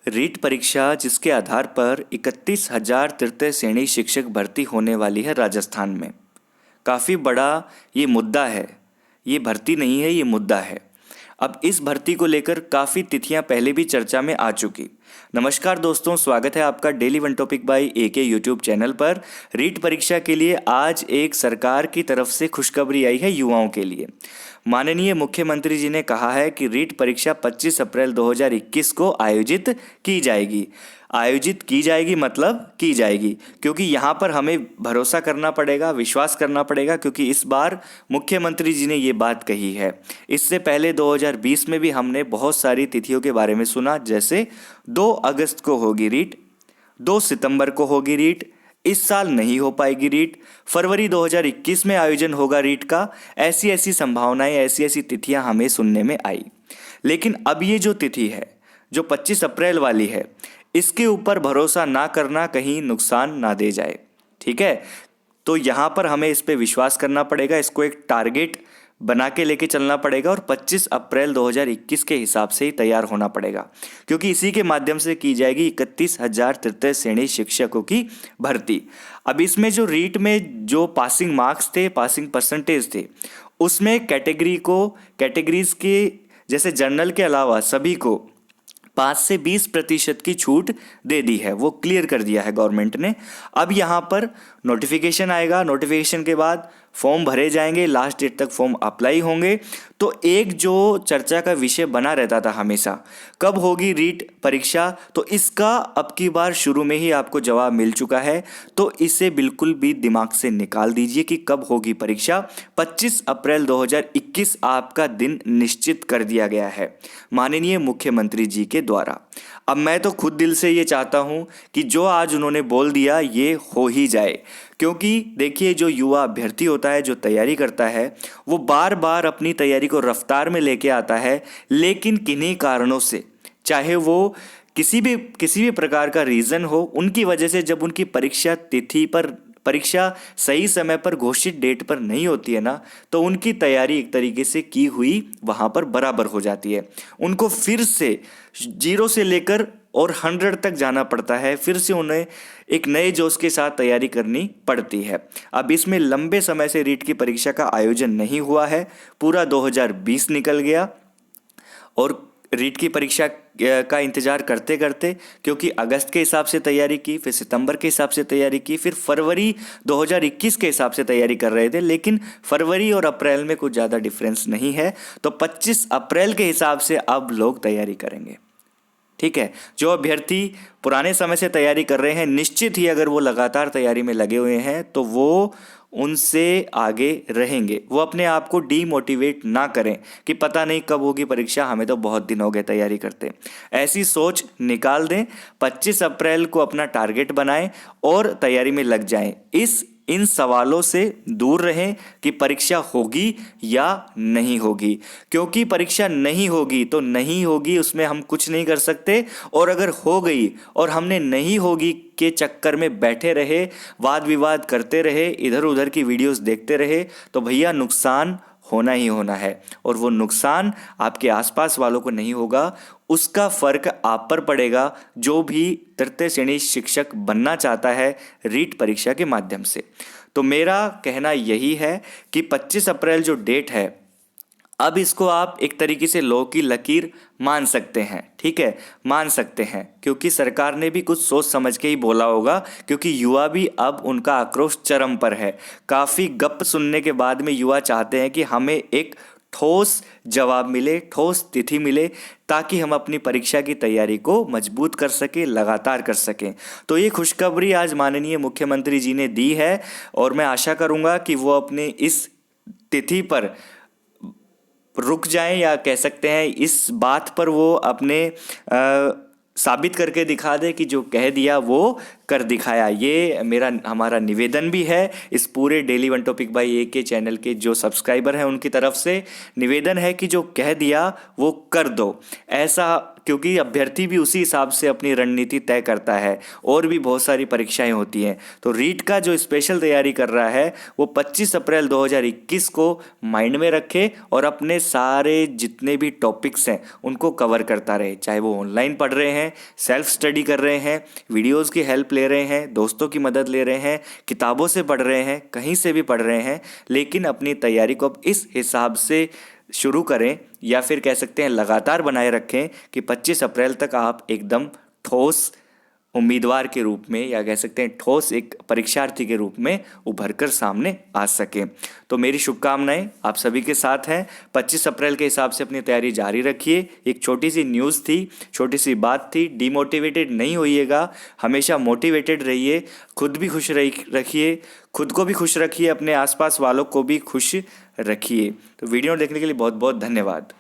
रीट परीक्षा जिसके आधार पर 31,000 तृतीय श्रेणी शिक्षक भर्ती होने वाली है राजस्थान में। काफ़ी बड़ा ये मुद्दा है। ये भर्ती नहीं है, ये मुद्दा है। अब इस भर्ती को लेकर काफ़ी तिथियां पहले भी चर्चा में आ चुकी। नमस्कार दोस्तों, स्वागत है आपका daily one topic by AK YouTube channel पर। रीट परीक्षा के लिए आज एक सरकार की तरफ से खुशखबरी आई है युवाओं के लिए। माननीय मुख्यमंत्री जी ने कहा है कि रीट परीक्षा 25 अप्रैल 2021 को आयोजित की जाएगी। आयोजित की जाएगी मतलब की जाएगी, क्योंकि यहाँ पर हमें भरोसा करना पड़ेगा, विश्वास करना पड़ेगा, क्योंकि इस बार मुख्यमंत्री जी ने ये बात कही है। इससे पहले 2020 में भी हमने बहुत सारी तिथियों के बारे में सुना, जैसे 2 अगस्त को होगी रीट, 2 सितंबर को होगी रीट, इस साल नहीं हो पाएगी रीट, फरवरी 2021 में आयोजन होगा रीट का। ऐसी ऐसी संभावनाएं, ऐसी ऐसी तिथियां हमें सुनने में आई। लेकिन अब ये जो तिथि है, जो 25 अप्रैल वाली है, इसके ऊपर भरोसा ना करना, कहीं नुकसान ना दे जाए। ठीक है, तो यहाँ पर हमें इस पे विश्वास करना पड़ेगा, इसको एक टारगेट बना के लेके चलना पड़ेगा और 25 अप्रैल 2021 के हिसाब से ही तैयार होना पड़ेगा, क्योंकि इसी के माध्यम से की जाएगी 31,000 तृतीय श्रेणी शिक्षकों की भर्ती। अब इसमें जो रीट में जो पासिंग मार्क्स थे, पासिंग परसेंटेज थे, उसमें कैटेगरीज के जैसे जनरल के अलावा सभी को 5 से 20% की छूट दे दी है, वो क्लियर कर दिया है गवर्नमेंट ने। अब यहाँ पर नोटिफिकेशन आएगा, नोटिफिकेशन के बाद फॉर्म भरे जाएंगे, लास्ट डेट तक फॉर्म अप्लाई होंगे। तो एक जो चर्चा का विषय बना रहता था हमेशा, कब होगी रीट परीक्षा, तो इसका अब की बार शुरू में ही आपको जवाब मिल चुका है। तो इसे बिल्कुल भी दिमाग से निकाल दीजिए कि कब होगी परीक्षा। 25 अप्रैल 2021 आपका दिन निश्चित कर दिया गया है माननीय मुख्यमंत्री जी के द्वारा। अब मैं तो खुद दिल से ये चाहता हूँ कि जो आज उन्होंने बोल दिया ये हो ही जाए, क्योंकि देखिए, जो युवा अभ्यर्थी होता है, जो तैयारी करता है, वो बार बार अपनी तैयारी को रफ्तार में लेके आता है, लेकिन किन्हीं कारणों से, चाहे वो किसी भी प्रकार का रीज़न हो, उनकी वजह से जब उनकी परीक्षा तिथि पर, परीक्षा सही समय पर घोषित डेट पर नहीं होती है ना, तो उनकी तैयारी एक तरीके से की हुई वहाँ पर बराबर हो जाती है। उनको फिर से 0 से लेकर और 100 तक जाना पड़ता है, फिर से उन्हें एक नए जोश के साथ तैयारी करनी पड़ती है। अब इसमें लंबे समय से रीट की परीक्षा का आयोजन नहीं हुआ है, पूरा 2020 निकल गया और रीट की परीक्षा का इंतज़ार करते करते, क्योंकि अगस्त के हिसाब से तैयारी की, फिर सितंबर के हिसाब से तैयारी की, फिर फरवरी 2021 के हिसाब से तैयारी कर रहे थे, लेकिन फरवरी और अप्रैल में कुछ ज़्यादा डिफरेंस नहीं है। तो 25 अप्रैल के हिसाब से अब लोग तैयारी करेंगे। ठीक है, जो अभ्यर्थी पुराने समय से तैयारी कर रहे हैं, निश्चित ही अगर वो लगातार तैयारी में लगे हुए हैं तो वो उनसे आगे रहेंगे। वो अपने आप को डीमोटिवेट ना करें कि पता नहीं कब होगी परीक्षा, हमें तो बहुत दिन हो गए तैयारी करते। ऐसी सोच निकाल दें, 25 अप्रैल को अपना टारगेट बनाएं और तैयारी में लग जाएं। इन सवालों से दूर रहें कि परीक्षा होगी या नहीं होगी, क्योंकि परीक्षा नहीं होगी तो नहीं होगी, उसमें हम कुछ नहीं कर सकते। और अगर हो गई और हमने नहीं होगी के चक्कर में बैठे रहे, वाद विवाद करते रहे, इधर उधर की वीडियोस देखते रहे, तो भैया नुकसान होना ही होना है। और वो नुकसान आपके आसपास वालों को नहीं होगा, उसका फर्क आप पर पड़ेगा, जो भी तृतीय श्रेणी शिक्षक बनना चाहता है रीट परीक्षा के माध्यम से। तो मेरा कहना यही है कि 25 अप्रैल जो डेट है, अब इसको आप एक तरीके से लो की लकीर मान सकते हैं। ठीक है, मान सकते हैं, क्योंकि सरकार ने भी कुछ सोच समझ के ही बोला होगा, क्योंकि युवा भी अब उनका आक्रोश चरम पर है। काफ़ी गप सुनने के बाद में युवा चाहते हैं कि हमें एक ठोस जवाब मिले, ठोस तिथि मिले, ताकि हम अपनी परीक्षा की तैयारी को मजबूत कर सकें, लगातार कर सकें। तो ये खुशखबरी आज माननीय मुख्यमंत्री जी ने दी है और मैं आशा करूँगा कि वो अपने इस तिथि पर रुक जाएं, या कह सकते हैं इस बात पर वो अपने साबित करके दिखा दे कि जो कह दिया वो कर दिखाया। ये हमारा निवेदन भी है इस पूरे daily one topic by AK channel के जो सब्सक्राइबर हैं उनकी तरफ से निवेदन है कि जो कह दिया वो कर दो। ऐसा क्योंकि अभ्यर्थी भी उसी हिसाब से अपनी रणनीति तय करता है। और भी बहुत सारी परीक्षाएं होती हैं। तो रीट का जो स्पेशल तैयारी कर रहा है वो 25 अप्रैल 2021 को माइंड में रखे और अपने सारे जितने भी टॉपिक्स हैं उनको कवर करता रहे, चाहे वो ऑनलाइन पढ़ रहे हैं, सेल्फ स्टडी कर रहे हैं, वीडियोज़ की हेल्प ले रहे हैं, दोस्तों की मदद ले रहे हैं, किताबों से पढ़ रहे हैं, कहीं से भी पढ़ रहे हैं, लेकिन अपनी तैयारी को अब इस हिसाब से शुरू करें या फिर कह सकते हैं लगातार बनाए रखें कि 25 अप्रैल तक आप एकदम ठोस उम्मीदवार के रूप में या कह सकते हैं ठोस एक परीक्षार्थी के रूप में उभर कर सामने आ सकें। तो मेरी शुभकामनाएं आप सभी के साथ हैं। 25 अप्रैल के हिसाब से अपनी तैयारी जारी रखिए। एक छोटी सी न्यूज़ थी, छोटी सी बात थी, डिमोटिवेटेड नहीं होइएगा, हमेशा मोटिवेटेड रहिए, खुद भी खुश रखिए, खुद को भी खुश रखिए, अपने आसपास वालों को भी खुश रखिए। तो वीडियो देखने के लिए बहुत बहुत धन्यवाद।